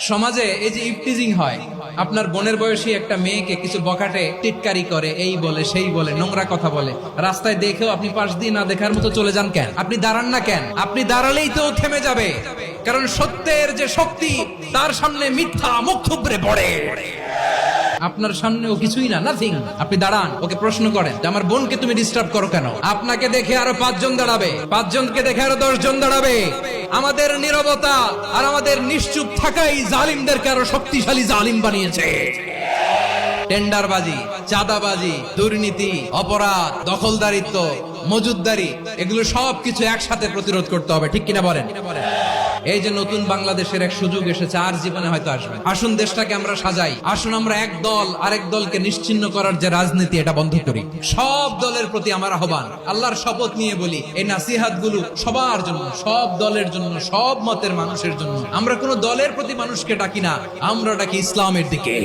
সমাজে এই যে ইফটিজিং হয়, আপনার বোনের বয়সী একটা মেয়েকে কিছু বকাটে টিটকারি করে, এই বলে সেই বলে, নোংরা কথা বলে, রাস্তায় দেখেও আপনি পাশ দিয়ে না দেখার মতো চলে যান কেন? আপনি দাঁড়ান না কেন? আপনি দাঁড়ালেই তো থেমে যাবে, কারণ সত্যের যে শক্তি তার সামনে মিথ্যা মুখ থুবড়ে পড়ে। আপনার সামনে ও কিছুই না, নাথিং। আপনি দাঁড়ান, ওকে প্রশ্ন করেন যে আমার বোনকে তুমি ডিস্টার্ব করো কেন? আপনাকে দেখে আরো 5 জন দাঁড়াবে, 5 জনকে দেখে আরো 10 জন দাঁড়াবে। আমাদের নীরবতা আর আমাদের নিশ্চুপ থাকাই জালিমদেরকে আরো শক্তিশালী জালিম বানিয়েছে। টেন্ডারবাজি, চাঁদাবাজি, দুর্নীতি, অপরাধ, দখলদারিত্ব, মজুদদারি, এগুলো সবকিছু একসাথে প্রতিরোধ করতে হবে, ঠিক কিনা বলেন? এই যে নতুন বাংলাদেশের এক সুযোগ এসেছে, আর জীবনে হয়তো আসবে। আসুন দেশটাকে আমরা সাজাই, আসুন আমরা এক দল আরেক দলকে নিশ্চিহ্ন করার যে রাজনীতি, এটা বন্ধ করি। সব দলের প্রতি আমার আহ্বান, আল্লাহর শপথ নিয়ে বলি, এই নাসিহাত গুলো সবার জন্য, সব দলের জন্য, সব মতের মানুষের জন্য। আমরা কোন দলের প্রতি মানুষকে ডাকি না, আমরা ডাকি ইসলামের দিকে।